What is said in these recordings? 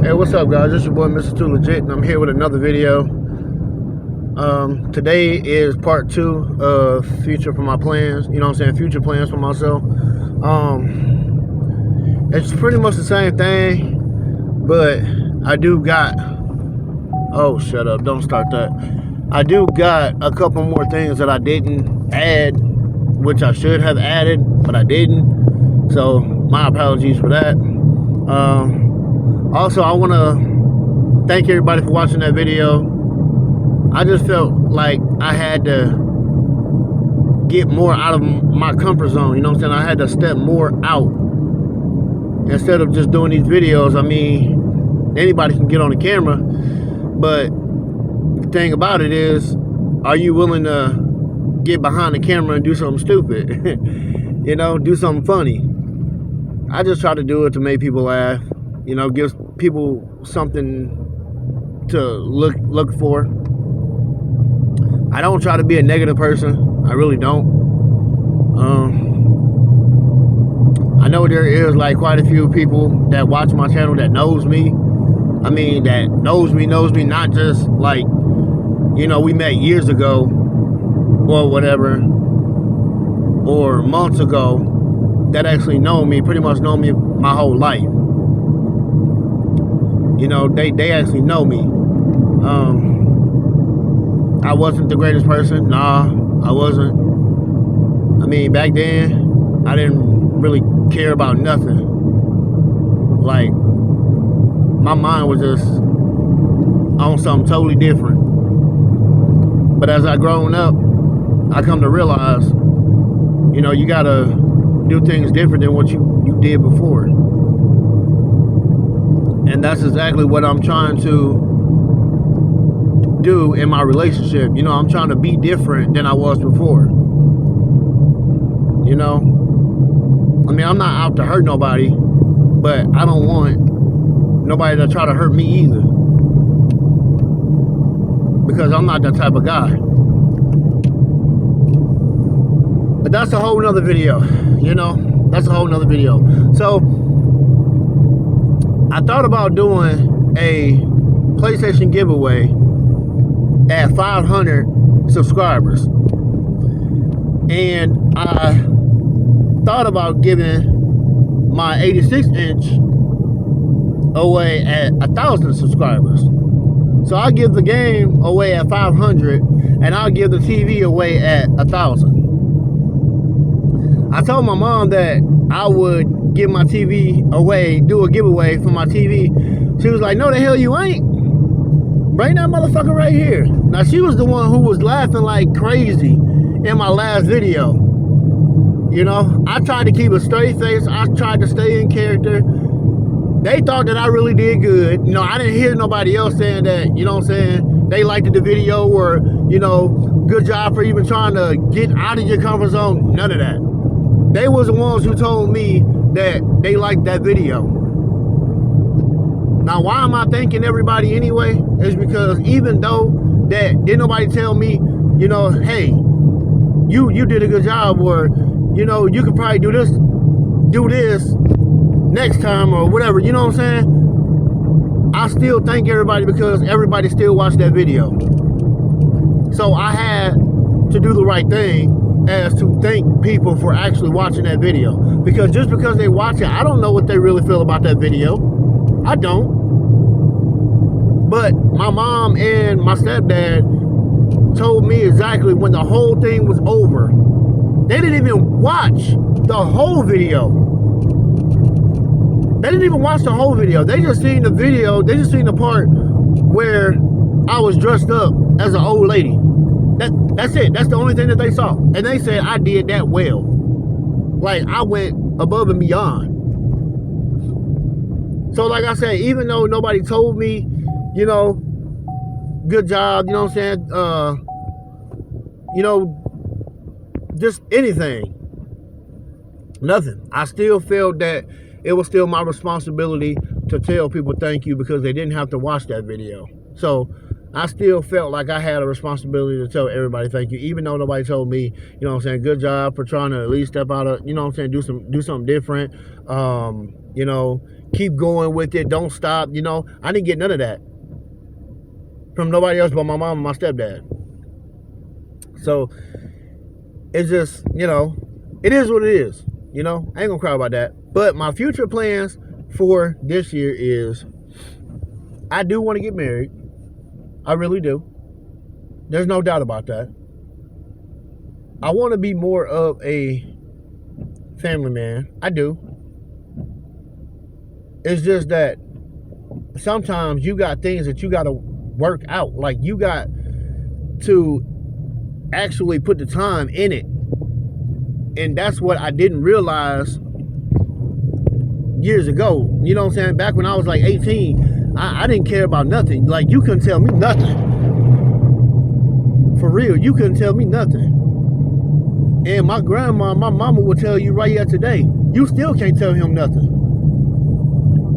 Hey, what's up, guys? It's your boy, Mr. Too Legit, and I'm here with another video. Today is part 2 of future for my plans. You know what I'm saying? Future plans for myself. It's pretty much the same thing, but I do got... Oh, shut up. Don't start that. I do got a couple more things that I didn't add, which I should have added, but I didn't. So, my apologies for that. Also, I want to thank everybody for watching that video. I just felt like I had to get more out of my comfort zone. You know what I'm saying? I had to step more out. Instead of just doing these videos, I mean, anybody can get on the camera. But the thing about it is, are you willing to get behind the camera and do something stupid? You know, do something funny. I just try to do it to make people laugh. You know, give people something to look for. I don't try to be a negative person. I really don't. I know there is like quite a few people that watch my channel that knows me. I mean, that knows me, not just like, you know, we met years ago or whatever, or months ago, that actually know me, pretty much know me my whole life. You know, they actually know me. I wasn't the greatest person. Nah, I wasn't. I mean, back then, I didn't really care about nothing. Like, my mind was just on something totally different. But as I grown up, I come to realize, you know, you gotta do things different than what you did before. And that's exactly what I'm trying to do in my relationship. You know, I'm trying to be different than I was before. You know? I mean, I'm not out to hurt nobody, but I don't want nobody to try to hurt me either. Because I'm not that type of guy. But that's a whole nother video. You know? That's a whole nother video. So, I thought about doing a PlayStation giveaway at 500 subscribers. And I thought about giving my 86-inch away at 1,000 subscribers. So I'll give the game away at 500, and I'll give the TV away at 1,000. I told my mom that I would give my TV away, do a giveaway for my TV. She was like, no the hell you ain't. Bring that motherfucker right here. Now, she was the one who was laughing like crazy in my last video. You know, I tried to keep a straight face. I tried to stay in character. They thought that I really did good. You know, I didn't hear nobody else saying that, you know what I'm saying, they liked the video, or, you know, good job for even trying to get out of your comfort zone. None of that. They was the ones who told me that they liked that video. Now, why am I thanking everybody anyway? Is because even though that didn't nobody tell me, you know, hey, you did a good job, or, you know, you could probably do this next time, or whatever, you know what I'm saying? I still thank everybody because everybody still watched that video. So I had to do the right thing, as to thank people for actually watching that video. Because just because they watch it, I don't know what they really feel about that video. I don't. But my mom and my stepdad told me exactly when the whole thing was over. They didn't even watch the whole video. They didn't even watch the whole video. They just seen the video. They just seen the part where I was dressed up as an old lady. That's it. That's the only thing that they saw. And they said I did that well. Like, I went above and beyond. So, like I said, even though nobody told me, you know, good job, you know what I'm saying? You know, just anything. Nothing. I still felt that it was still my responsibility to tell people thank you because they didn't have to watch that video. So, I still felt like I had a responsibility to tell everybody thank you, even though nobody told me, you know what I'm saying, good job for trying to at least step out of, you know what I'm saying, do something different. You know, keep going with it, don't stop, you know. I didn't get none of that from nobody else but my mom and my stepdad. So it's just, you know, it is what it is. You know, I ain't gonna cry about that. But my future plans for this year is I do want to get married. I really do. There's no doubt about that. I want to be more of a family man. I do. It's just that sometimes you got things that you got to work out. Like, you got to actually put the time in it. And that's what I didn't realize years ago. You know what I'm saying? Back when I was like 18, I didn't care about nothing. Like, you couldn't tell me nothing. For real, you couldn't tell me nothing. And my grandma, my mama will tell you right here today, you still can't tell him nothing.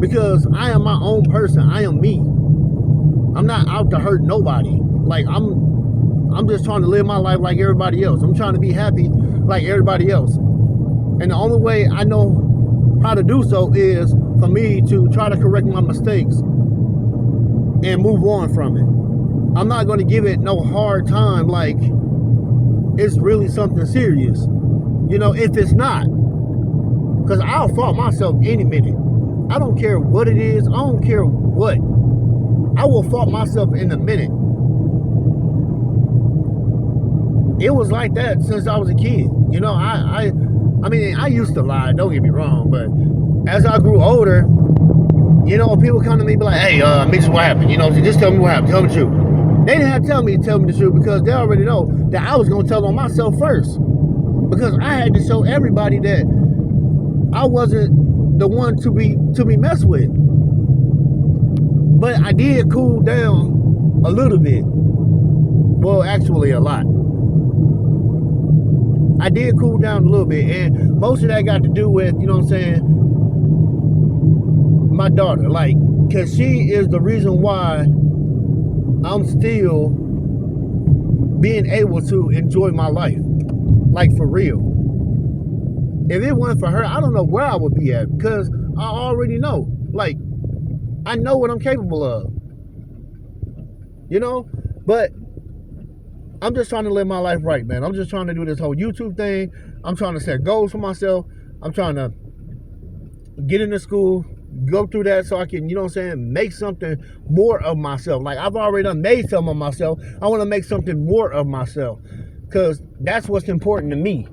Because I am my own person. I am me. I'm not out to hurt nobody. Like, I'm just trying to live my life like everybody else. I'm trying to be happy like everybody else. And the only way I know how to do so is for me to try to correct my mistakes and move on from it. I'm not going to give it no hard time like it's really something serious. You know, if it's not. Because I'll fault myself any minute. I don't care what it is. I don't care what. I will fault myself in a minute. It was like that since I was a kid. You know, I mean, I used to lie, don't get me wrong, but as I grew older, you know, people come to me and be like, hey, Mitch, what happened? You know, just tell me what happened. Tell me the truth. They didn't have to tell me the truth because they already know that I was going to tell on myself first. Because I had to show everybody that I wasn't the one to be messed with. But I did cool down a little bit. Well, actually a lot. I did cool down a little bit, and most of that got to do with, you know what I'm saying, my daughter, like, because she is the reason why I'm still being able to enjoy my life, like, for real. If it wasn't for her, I don't know where I would be at, because I already know, like, I know what I'm capable of, you know, but I'm just trying to live my life right, man. I'm just trying to do this whole YouTube thing. I'm trying to set goals for myself. I'm trying to get into school, go through that so I can, you know what I'm saying, make something more of myself. Like, I've already done made some of myself. I want to make something more of myself because that's what's important to me.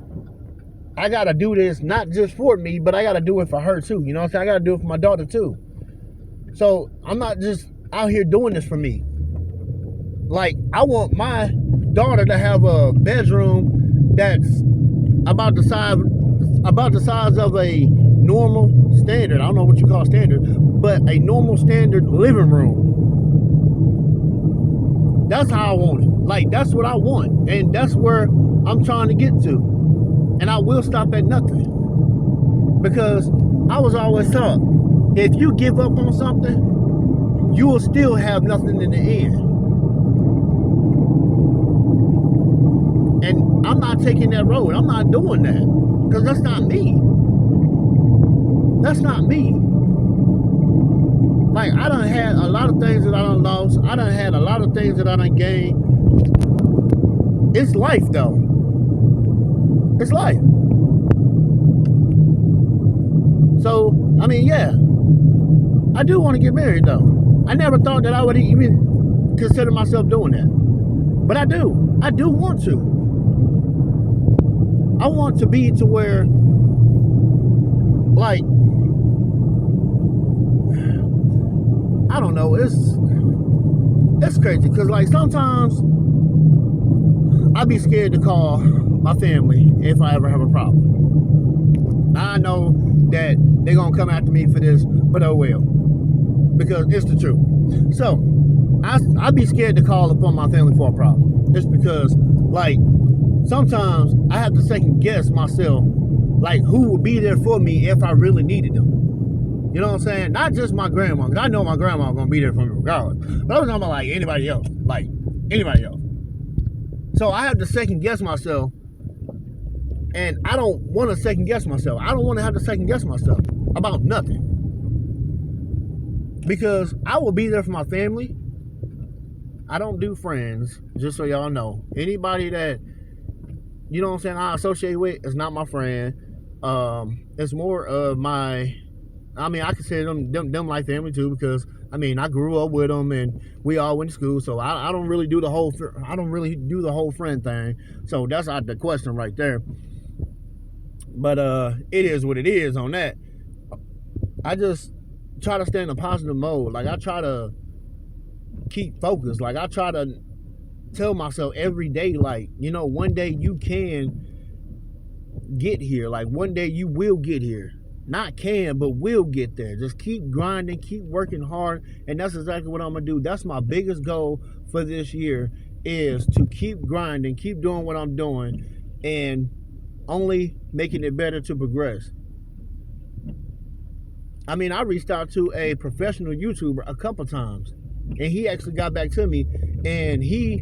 I got to do this not just for me, but I got to do it for her too. You know what I'm saying? I got to do it for my daughter too. So I'm not just out here doing this for me. Like, I want my daughter to have a bedroom that's about the size of a normal standard. I don't know what you call standard, but a normal standard living room. That's how I want it. Like, that's what I want, and that's where I'm trying to get to. And I will stop at nothing, because I was always taught, if you give up on something, you will still have nothing in the end. And I'm not taking that road. I'm not doing that. Because that's not me. That's not me. Like, I done had a lot of things that I done lost. I done had a lot of things that I done gained. It's life, though. It's life. So, I mean, yeah. I do want to get married, though. I never thought that I would even consider myself doing that. But I do. I do want to. I want to be to where, like, I don't know, it's crazy, because, like, sometimes I be scared to call my family if I ever have a problem. I know that they're going to come after me for this, but oh well, because it's the truth. So, I be scared to call upon my family for a problem. It's because, like, sometimes I have to second guess myself, like, who would be there for me if I really needed them. You know what I'm saying? Not just my grandma, because I know my grandma is going to be there for me regardless. But I was talking about, like, anybody else. Like, anybody else. So I have to second guess myself, and I don't want to second guess myself. I don't want to have to second guess myself about nothing. because I will be there for my family. I don't do friends, just so y'all know. Anybody that, you know what I'm saying, I associate with is not my friend. It's more of my, I mean, I consider them like family too, because I mean, I grew up with them and we all went to school, so I don't really do the whole friend thing. So that's out the question right there. But it is what it is on that. I just try to stay in a positive mode. Like, I try to keep focused. Like, I try to tell myself every day, like, you know, one day you can get here. Like, one day you will get here. Not can, but will get there. Just keep grinding, keep working hard, and that's exactly what I'm gonna do. That's my biggest goal for this year, is to keep grinding, keep doing what I'm doing, and only making it better to progress. I mean, I reached out to a professional YouTuber a couple times, and he actually got back to me, and he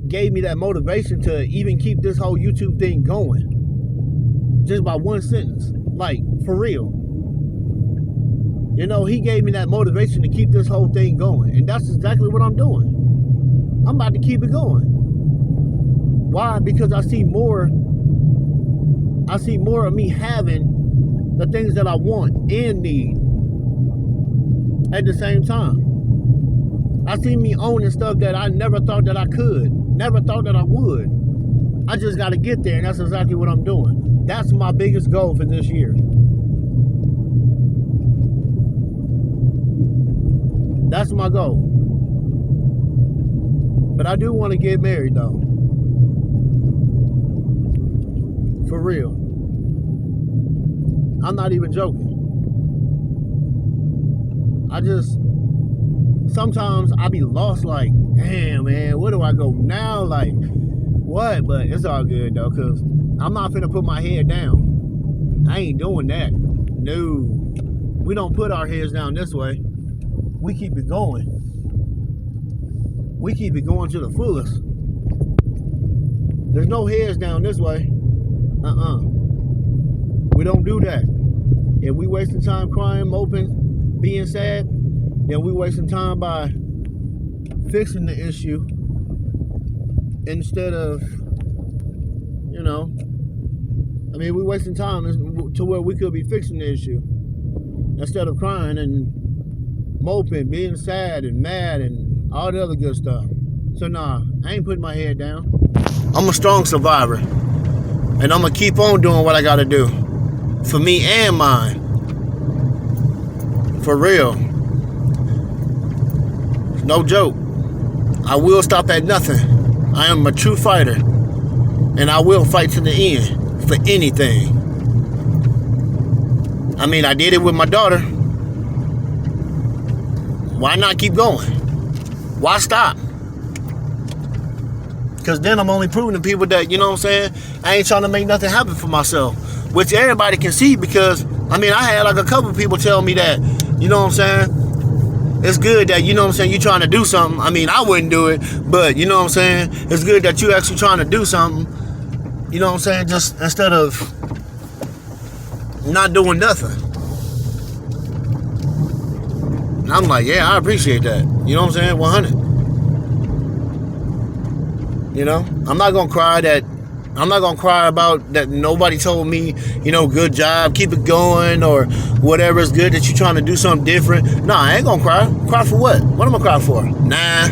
gave me that motivation to even keep this whole YouTube thing going. Just by one sentence. Like, for real. You know, he gave me that motivation to keep this whole thing going. And that's exactly what I'm doing. I'm about to keep it going. Why? Because I see more of me having the things that I want and need at the same time. I see me owning stuff that I never thought that I could, never thought that I would. I just got to get there, and that's exactly what I'm doing. That's my biggest goal for this year. That's my goal. But I do want to get married, though. For real. I'm not even joking. Sometimes I be lost, like, damn, man, where do I go now? Like, what? But it's all good, though, because I'm not finna put my head down. I ain't doing that. No. We don't put our heads down this way. We keep it going. We keep it going to the fullest. There's no heads down this way. We don't do that. If we wasting time crying, moping, being sad, then we wasting time by fixing the issue instead of, you know, I mean, we wasting time to where we could be fixing the issue instead of crying and moping, being sad and mad and all the other good stuff. So nah, I ain't putting my head down. I'm a strong survivor, and I'm gonna keep on doing what I gotta do for me and mine. For real. No joke. I will stop at nothing. I am a true fighter, and I will fight to the end for anything. I mean, I did it with my daughter. Why not keep going? Why stop? Because then I'm only proving to people that, you know what I'm saying, I ain't trying to make nothing happen for myself, which everybody can see. Because, I mean, I had like a couple people tell me that, you know what I'm saying, it's good that, you know what I'm saying, you trying to do something. I mean, I wouldn't do it, but, you know what I'm saying, it's good that you actually trying to do something, you know what I'm saying, just instead of not doing nothing. And I'm like, yeah, I appreciate that. You know what I'm saying? 100. You know, I'm not gonna cry about that nobody told me, you know, good job, keep it going, or whatever. Is good that you're trying to do something different. No, I ain't gonna cry. Cry for what? What am I crying for? Nah.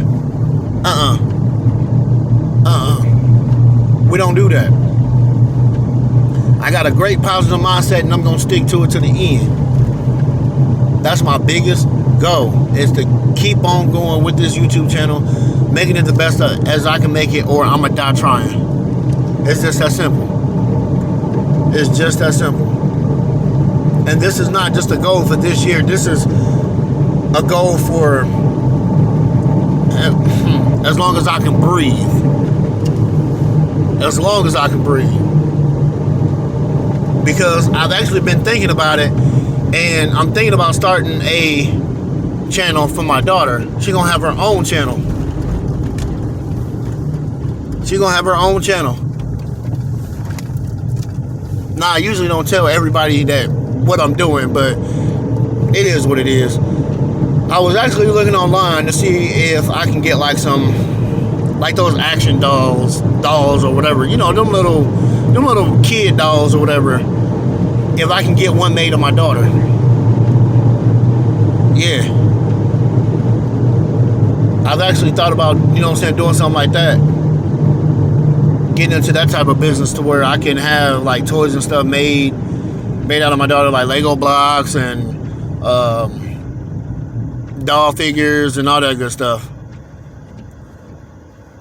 We don't do that. I got a great positive mindset, and I'm gonna stick to it to the end. That's my biggest goal, is to keep on going with this YouTube channel, making it the best as I can make it, or I'm gonna die trying. It's just that simple. It's just that simple. And this is not just a goal for this year. This is a goal for as long as I can breathe. As long as I can breathe. Because I've actually been thinking about it, and I'm thinking about starting a channel for my daughter. She's gonna have her own channel. She's gonna have her own channel. Now, I usually don't tell everybody that what I'm doing, but it is what it is. I was actually looking online to see if I can get like some, like those action dolls or whatever. You know, them little kid dolls or whatever. If I can get one made of my daughter. Yeah. I've actually thought about, you know what I'm saying, doing something like that. Getting into that type of business to where I can have like toys and stuff made out of my daughter, like Lego blocks and doll figures and all that good stuff.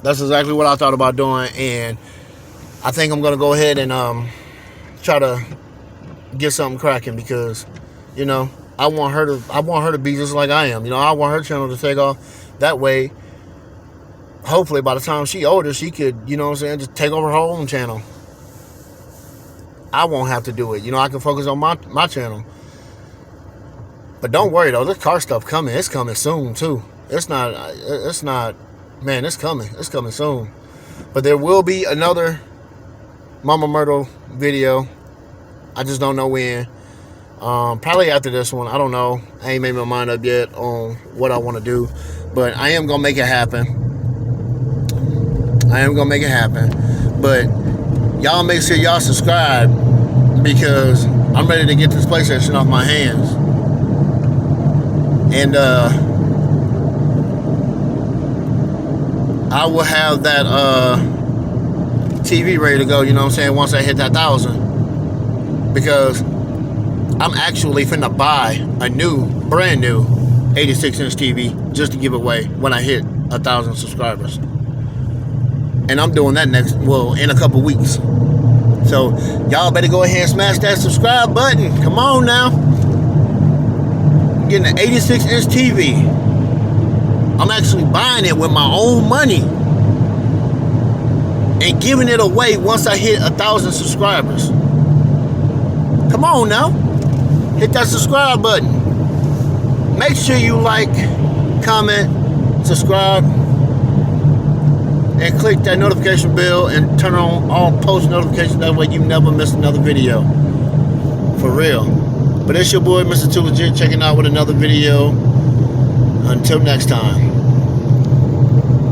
That's exactly what I thought about doing, and I think I'm gonna go ahead and try to get something cracking, because, you know, I want her to be just like I am. You know, I want her channel to take off. That way, hopefully by the time she's older, she could, you know what I'm saying, just take over her own channel. I won't have to do it. You know, I can focus on my channel. But don't worry though, this car stuff coming. It's coming soon too. It's not, man, it's coming. It's coming soon. But there will be another Mama Myrtle video. I just don't know when. Probably after this one. I don't know. I ain't made my mind up yet on what I want to do. But I am going to make it happen. But y'all make sure y'all subscribe, because I'm ready to get this PlayStation off my hands. And I will have that TV ready to go, you know what I'm saying, once I hit that 1,000. Because I'm actually finna buy a brand new 86-inch TV just to give away when I hit 1,000 subscribers. And I'm doing that in a couple weeks. So y'all better go ahead and smash that subscribe button. Come on now. Getting an 86-inch TV. I'm actually buying it with my own money and giving it away once I hit 1,000 subscribers. Come on now. Hit that subscribe button. Make sure you like, comment, subscribe, and click that notification bell and turn on all post notifications. That way you never miss another video. For real. But it's your boy, Mr. Too Legit, checking out with another video. Until next time.